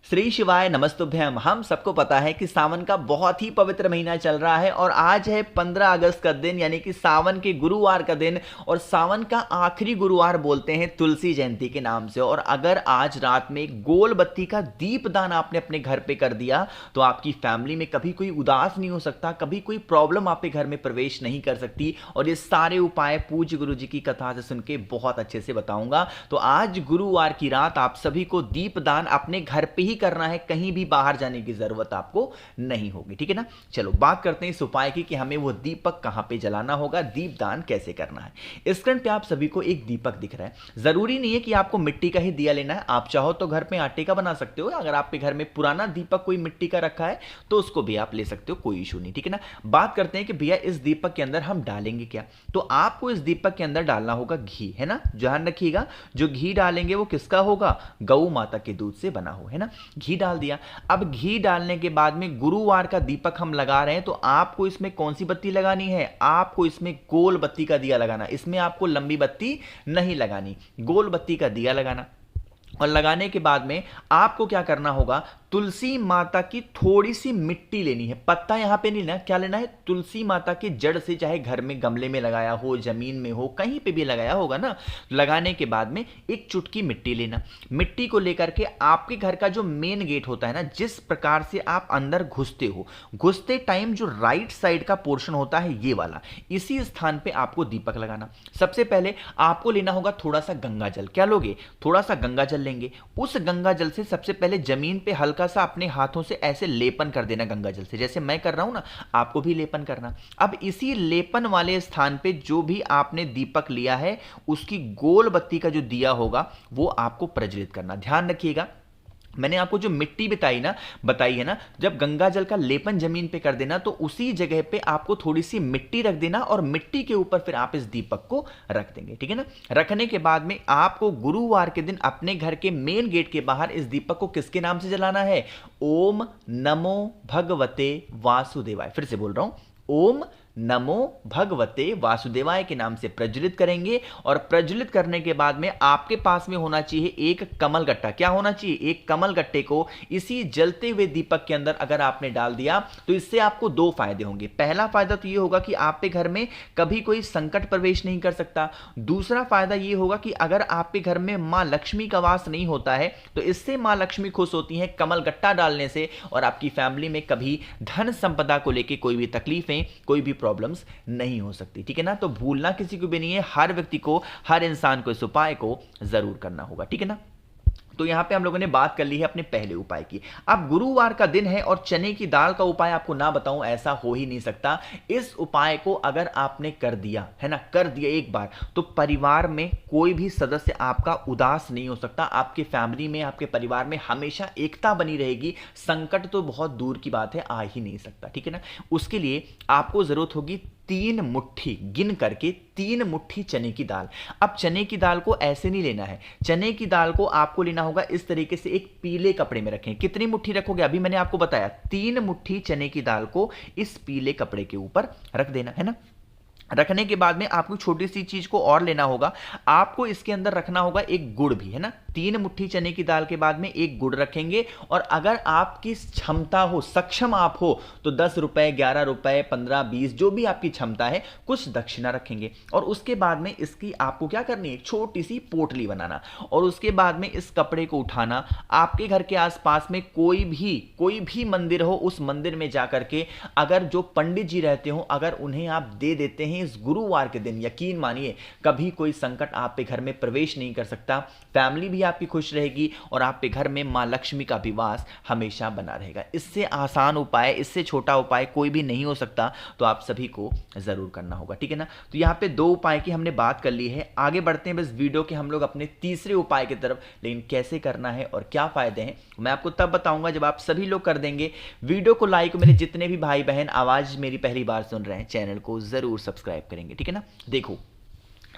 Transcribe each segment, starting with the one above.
श्री शिवाय नमस्तुभ्यम। हम सबको पता है कि सावन का बहुत ही पवित्र महीना चल रहा है और आज है 15 अगस्त का दिन, यानी कि सावन के गुरुवार का दिन। और सावन का आखिरी गुरुवार बोलते हैं तुलसी जयंती के नाम से। और अगर आज रात में गोल बत्ती का दीपदान आपने अपने घर पे कर दिया तो आपकी फैमिली में कभी कोई उदास नहीं हो सकता, कभी कोई प्रॉब्लम आपके घर में प्रवेश नहीं कर सकती। और ये सारे उपाय पूज्य गुरु जी की कथा से सुन के बहुत अच्छे से बताऊंगा। तो आज गुरुवार की रात आप सभी को दीपदान अपने घर पे ही करना है, कहीं भी बाहर जाने की जरूरत आपको नहीं होगी, ठीक है ना। चलो बात करते हैं इस उपाय की कि हमें वो दीपक कहां पे जलाना होगा, दीपदान कैसे करना है। स्क्रीन पे आप सभी को एक दीपक दिख रहा है। जरूरी नहीं है कि आपको मिट्टी का ही दिया लेना है, आप चाहो तो घर पे आटे का बना सकते हो। अगर आपके घर में पुराना दीपक कोई मिट्टी का रखा है तो उसको भी आप ले सकते हो, कोई इशू नहीं, ठीक है ना। बात करते हैं कि भैया इस दीपक के अंदर हम डालेंगे क्या। तो आपको इस दीपक के अंदर डालना होगा घी, है ना। ध्यान रखिएगा, जो घी डालेंगे वो किसका होगा, गौ माता के दूध से बना हो, है ना। घी डाल दिया। अब घी डालने के बाद में गुरुवार का दीपक हम लगा रहे हैं तो आपको इसमें कौन सी बत्ती लगानी है, आपको इसमें गोल बत्ती का दिया लगाना। इसमें आपको लंबी बत्ती नहीं लगानी, गोल बत्ती का दिया लगाना। और लगाने के बाद में आपको क्या करना होगा, तुलसी माता की थोड़ी सी मिट्टी लेनी है। पत्ता यहां पे नहीं लेना, क्या लेना है, तुलसी माता की जड़ से, चाहे घर में गमले में लगाया हो, जमीन में हो, कहीं पे भी लगाया होगा ना। लगाने के बाद में एक चुटकी मिट्टी लेना। मिट्टी को लेकर के आपके घर का जो मेन गेट होता है ना, जिस प्रकार से आप अंदर घुसते हो, घुसते टाइम जो राइट साइड का पोर्शन होता है ये वाला, इसी स्थान पे आपको दीपक लगाना। सबसे पहले आपको लेना होगा थोड़ा सा गंगा जल। क्या लोगे, थोड़ा सा गंगा जल लेंगे। उस गंगा जल से सबसे पहले जमीन पे हल्का सा अपने हाथों से ऐसे लेपन कर देना गंगा जल से, जैसे मैं कर रहा हूं ना, आपको भी लेपन करना। अब इसी लेपन वाले स्थान पे जो भी आपने दीपक लिया है उसकी गोल बत्ती का जो दिया होगा वो आपको प्रज्वलित करना। ध्यान रखिएगा, मैंने आपको जो मिट्टी बताई है ना, जब गंगा जल का लेपन जमीन पे कर देना तो उसी जगह पे आपको थोड़ी सी मिट्टी रख देना और मिट्टी के ऊपर फिर आप इस दीपक को रख देंगे, ठीक है ना। रखने के बाद में आपको गुरुवार के दिन अपने घर के मेन गेट के बाहर इस दीपक को किसके नाम से जलाना है, ओम नमो भगवते वासुदेवाय। फिर से बोल रहा हूं, ओम नमो भगवते वासुदेवाय के नाम से प्रज्वलित करेंगे। और प्रज्वलित करने के बाद में आपके पास में होना चाहिए एक कमल गट्टा। क्या होना चाहिए, एक कमल गट्टे को इसी जलते हुए दीपक के अंदर अगर आपने डाल दिया तो इससे आपको दो फायदे होंगे। पहला फायदा तो यह होगा कि आपके घर में कभी कोई संकट प्रवेश नहीं कर सकता। दूसरा फायदा यह होगा कि अगर आपके घर में मां लक्ष्मी का वास नहीं होता है तो इससे मां लक्ष्मी खुश होती है कमल गट्टा डालने से, और आपकी फैमिली में कभी धन संपदा को लेकर कोई भी तकलीफें, कोई भी प्रॉब्लम्स नहीं हो सकती, ठीक है ना। तो भूलना किसी को भी नहीं है, हर व्यक्ति को, हर इंसान को इस उपाय को जरूर करना होगा, ठीक है ना। तो यहां पे हम लोगों ने बात कर ली है अपने पहले उपाय की। अब गुरुवार का दिन है और चने की दाल का उपाय आपको ना बताऊं ऐसा हो ही नहीं सकता। इस उपाय को अगर आपने कर दिया है ना, कर दिया एक बार, तो परिवार में कोई भी सदस्य आपका उदास नहीं हो सकता। आपके फैमिली में, आपके परिवार में हमेशा एकता बनी रहेगी। संकट तो बहुत दूर की बात है, आ ही नहीं सकता, ठीक है ना। उसके लिए आपको जरूरत होगी 3 मुट्ठी, गिन करके 3 मुट्ठी चने की दाल। अब चने की दाल को ऐसे नहीं लेना है, चने की दाल को आपको लेना होगा इस तरीके से, एक पीले कपड़े में रखें। कितनी मुट्ठी रखोगे, अभी मैंने आपको बताया 3 मुट्ठी चने की दाल को इस पीले कपड़े के ऊपर रख देना, है ना। रखने के बाद में आपको छोटी सी चीज को और लेना होगा, आपको इसके अंदर रखना होगा एक गुड़ भी, है ना। 3 मुट्ठी चने की दाल के बाद में एक गुड़ रखेंगे। और अगर आपकी क्षमता हो, सक्षम आप हो, तो 10 रुपए, 11 रुपए, 15, 20, जो भी आपकी क्षमता है, कुछ दक्षिणा रखेंगे। और उसके बाद में इसकी आपको क्या करनी है, छोटी सी पोटली बनाना। और उसके बाद में इस कपड़े को उठाना, आपके घर के आसपास में कोई भी मंदिर हो, उस मंदिर में जाकर के अगर जो पंडित जी रहते हो, अगर उन्हें आप दे देते हैं इस गुरुवार के दिन, यकीन मानिए कभी कोई संकट आपके घर में प्रवेश नहीं कर सकता। फैमिली भी आपकी खुश रहेगी और आपके घर में मां लक्ष्मी का भी वास हमेशा बना रहेगा। इससे आसान उपाय, इससे छोटा उपाय कोई भी नहीं हो सकता। तो आप सभी को जरूर करना होगा, ठीक है ना। तो यहां पे 2 उपाय की हमने बात कर ली है। आगे बढ़ते हैं बस वीडियो के हम लोग अपने तीसरे उपाय की तरफ, लेकिन कैसे करना है और क्या फायदे हैं मैं आपको तब बताऊंगा जब आप सभी लोग कर देंगे वीडियो को लाइक। मेरे जितने भी भाई बहन आवाज मेरी पहली बार सुन रहे हैं, चैनल को जरूर सब्सक्राइब करेंगे, ठीक है ना। देखो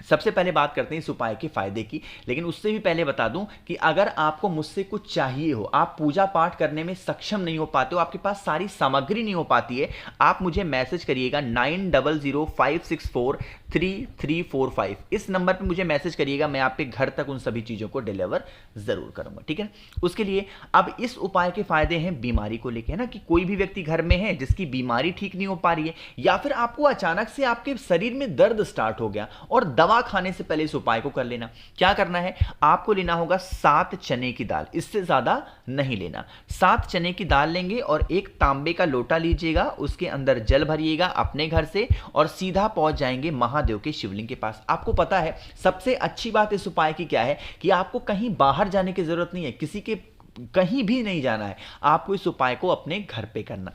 सबसे पहले बात करते हैं इस उपाय के फायदे की, लेकिन उससे भी पहले बता दूं कि अगर आपको मुझसे कुछ चाहिए हो, आप पूजा पाठ करने में सक्षम नहीं हो पाते हो, आपके पास सारी सामग्री नहीं हो पाती है, आप मुझे मैसेज करिएगा 9005643345। इस नंबर पे मुझे मैसेज करिएगा, मैं आपके घर तक उन सभी चीज़ों को डिलीवर ज़रूर करूंगा, ठीक है। उसके लिए अब इस उपाय के फायदे हैं बीमारी को लेकर, है ना, कि कोई भी व्यक्ति घर में है जिसकी बीमारी ठीक नहीं हो पा रही है, या फिर आपको अचानक से आपके शरीर में दर्द स्टार्ट हो गया और दवा खाने से पहले इस उपाय को कर लेना। क्या करना है, आपको लेना होगा 7 चने की दाल, इससे ज्यादा नहीं लेना। 7 चने की दाल लेंगे और एक तांबे का लोटा लीजिएगा, उसके अंदर जल भरिएगा अपने घर से और सीधा पहुंच जाएंगे महादेव के शिवलिंग के पास। आपको पता है सबसे अच्छी बात इस उपाय की क्या है कि आपको कहीं बाहर जाने की जरूरत नहीं है, किसी के कहीं भी नहीं जाना है, आपको इस उपाय को अपने घर पे करना।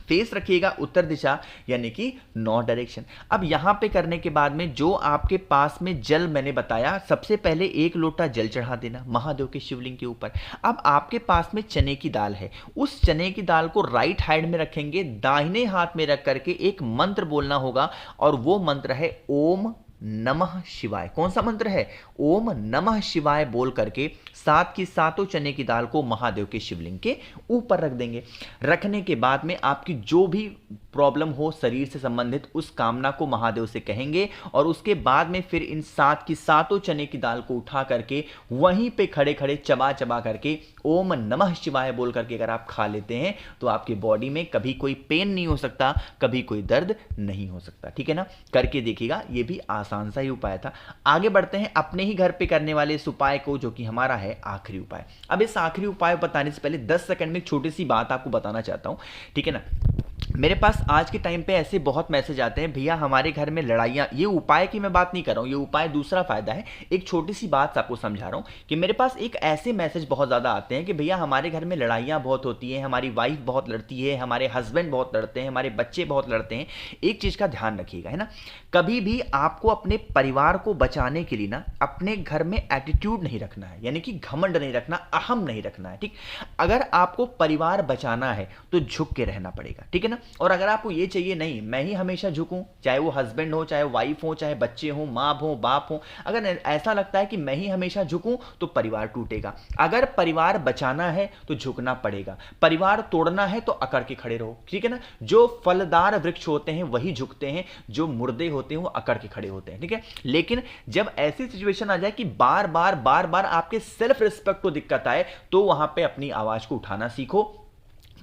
फेस रखिएगा उत्तर दिशा यानी कि नॉर्थ डायरेक्शन। अब यहां पे करने के बाद में जो आपके पास में जल मैंने बताया, सबसे पहले 1 लोटा जल चढ़ा देना महादेव के शिवलिंग के ऊपर। अब आपके पास में चने की दाल है, उस चने की दाल को राइट हैंड में रखेंगे, दाहिने हाथ में रख करके एक मंत्र बोलना होगा और वो मंत्र है ओम नमः शिवाय। कौन सा मंत्र है? ओम नमः शिवाय बोल करके 7 की सातों चने की दाल को महादेव के शिवलिंग के ऊपर रख देंगे। रखने के बाद में आपकी जो भी प्रॉब्लम हो शरीर से संबंधित, उस कामना को महादेव से कहेंगे और उसके बाद में फिर इन 7 की सातों चने की दाल को उठा करके वहीं पे खड़े खड़े चबा चबा करके ओम नमः शिवाय बोल करके अगर आप खा लेते हैं तो आपकी बॉडी में कभी कोई पेन नहीं हो सकता, कभी कोई दर्द नहीं हो सकता, ठीक है ना। करके देखिएगा, ये भी आसान सा ही उपाय था। आगे बढ़ते हैं अपने ही घर पे करने वाले इस उपाय को, जो कि हमारा है आखिरी उपाय। अब इस आखिरी उपाय बताने से पहले 10 सेकंड में एक छोटी सी बात आपको बताना चाहता हूं, ठीक है ना। मेरे पास आज के टाइम पे ऐसे बहुत मैसेज आते हैं, भैया हमारे घर में लड़ाइयाँ, ये उपाय की मैं बात नहीं कर रहा हूँ, ये उपाय दूसरा फायदा है। एक छोटी सी बात आपको समझा रहा हूँ कि मेरे पास एक ऐसे मैसेज बहुत ज़्यादा आते हैं कि भैया हमारे घर में लड़ाइयाँ बहुत होती हैं, हमारी वाइफ बहुत लड़ती है, हमारे हस्बैंड बहुत लड़ते हैं, हमारे बच्चे बहुत लड़ते हैं। एक चीज़ का ध्यान रखिएगा, है ना, कभी भी आपको अपने परिवार को बचाने के लिए ना अपने घर में एटीट्यूड नहीं रखना है, यानी कि घमंड नहीं रखना, अहम नहीं रखना है, ठीक। अगर आपको परिवार बचाना है तो झुक के रहना पड़ेगा, ठीक है ना। और अगर आपको ये चाहिए नहीं मैं ही हमेशा झुकूं, चाहे वो हस्बैंड हो, चाहे वाइफ हो, चाहे बच्चे हो, माँ हो, बाप हो, अगर ऐसा लगता है कि मैं ही हमेशा झुकूं तो परिवार टूटेगा। अगर परिवार बचाना है तो झुकना पड़ेगा, परिवार तोड़ना है तो अकड़ के खड़े रहो, ठीक है ना। जो फलदार वृक्ष होते हैं वही झुकते हैं, जो मुर्दे होते हैं वो अकड़ के खड़े होते हैं, ठीक है। लेकिन जब ऐसी सिचुएशन आ जाए कि बार बार आपके सेल्फ रिस्पेक्ट को दिक्कत आए, तो वहां पे अपनी आवाज को उठाना सीखो।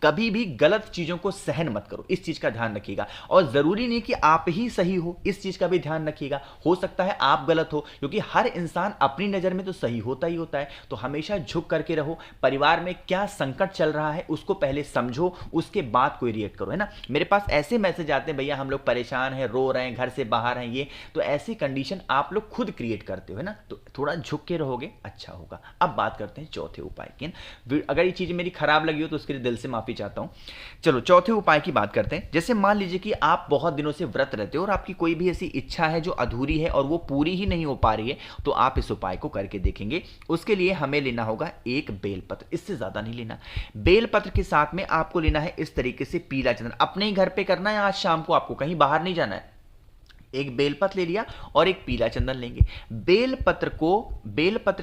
कभी भी गलत चीजों को सहन मत करो, इस चीज का ध्यान रखिएगा। और जरूरी नहीं कि आप ही सही हो, इस चीज का भी ध्यान रखिएगा, हो सकता है आप गलत हो, क्योंकि हर इंसान अपनी नजर में तो सही होता ही होता है। तो हमेशा झुक करके रहो, परिवार में क्या संकट चल रहा है उसको पहले समझो, उसके बाद कोई रिएक्ट करो, है ना। मेरे पास ऐसे मैसेज आते हैं, भैया हम लोग परेशान हैं, रो रहे हैं, घर से बाहर हैं, ये तो ऐसी कंडीशन आप लोग खुद क्रिएट करते हो, है ना। तो थोड़ा झुक के रहोगे, अच्छा होगा। अब बात करते हैं चौथे उपाय की। अगर ये चीज मेरी खराब लगी हो तो उसके लिए दिल से माफी चाहता हूं। चलो चौथे उपाय की बात करते हैं। जैसे मान लीजिए कि आप बहुत दिनों से व्रत रहते हो और आपकी कोई भी ऐसी इच्छा है जो अधूरी है और वो पूरी ही नहीं हो पा रही है, तो आप इस उपाय को करके देखेंगे। उसके लिए हमें लेना होगा एक बेलपत्र, इससे ज्यादा नहीं लेना। बेलपत्र के साथ में आपको लेना है इस तरीके से पीला चंदन, अपने ही घर पे करना है, आज शाम को आपको कहीं बाहर नहीं जाना है। एक बेलपत्र ले लिया और एक पीला चंदन लेंगे। बेलपत्र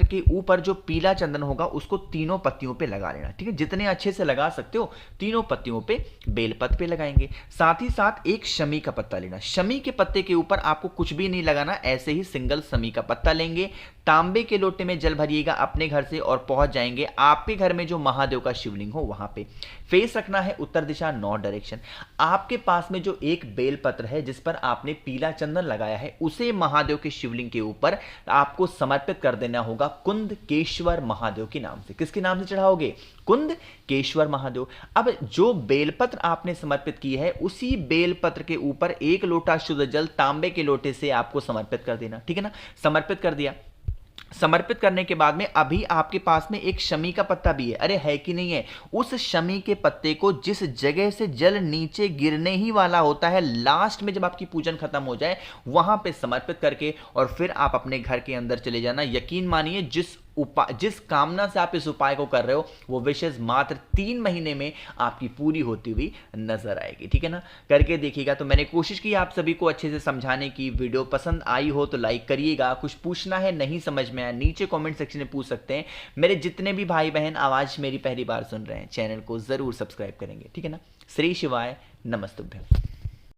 के ऊपर जो पीला चंदन होगा उसको तीनों पत्तियों पे लगा लेना, ठीक है। जितने अच्छे से लगा सकते हो तीनों पत्तियों पे बेलपत्र पे लगाएंगे। साथ ही साथ एक शमी का पत्ता लेना, शमी के पत्ते के ऊपर आपको कुछ भी नहीं लगाना, ऐसे ही सिंगल शमी का पत्ता लेंगे। तांबे के लोटे में जल भरिएगा अपने घर से और पहुंच जाएंगे आपके घर में जो महादेव का शिवलिंग हो वहां पे। फेस रखना है उत्तर दिशा, नॉर्थ डायरेक्शन। आपके पास में जो एक बेलपत्र है जिस पर आपने पीला चंदन लगाया है, उसे महादेव के शिवलिंग के ऊपर आपको समर्पित कर देना होगा कुंदकेश्वर महादेव के नाम से। किसके नाम से चढ़ाओगे? कुंदकेश्वर महादेव। अब जो बेलपत्र आपने समर्पित की है, उसी बेलपत्र के ऊपर 1 लोटा शुद्ध जल तांबे के लोटे से आपको समर्पित कर देना, ठीक है ना। समर्पित कर दिया। समर्पित करने के बाद में अभी आपके पास में एक शमी का पत्ता भी है, अरे है कि नहीं है, उस शमी के पत्ते को जिस जगह से जल नीचे गिरने ही वाला होता है, लास्ट में जब आपकी पूजन खत्म हो जाए वहां पे समर्पित करके और फिर आप अपने घर के अंदर चले जाना। यकीन मानिए जिस जिस कामना से आप इस उपाय को कर रहे हो वो विशेष मात्र 3 महीने में आपकी पूरी होती हुई नजर आएगी। ठीक है ना, करके देखिएगा। तो मैंने कोशिश की आप सभी को अच्छे से समझाने की। वीडियो पसंद आई हो तो लाइक करिएगा। कुछ पूछना है, नहीं समझ में आया, नीचे कमेंट सेक्शन में पूछ सकते हैं। मेरे जितने भी भाई बहन आवाज मेरी पहली बार सुन रहे हैं, चैनल को जरूर सब्सक्राइब करेंगे। ठीक है ना, श्री शिवाय, नमस्तुभ्यं।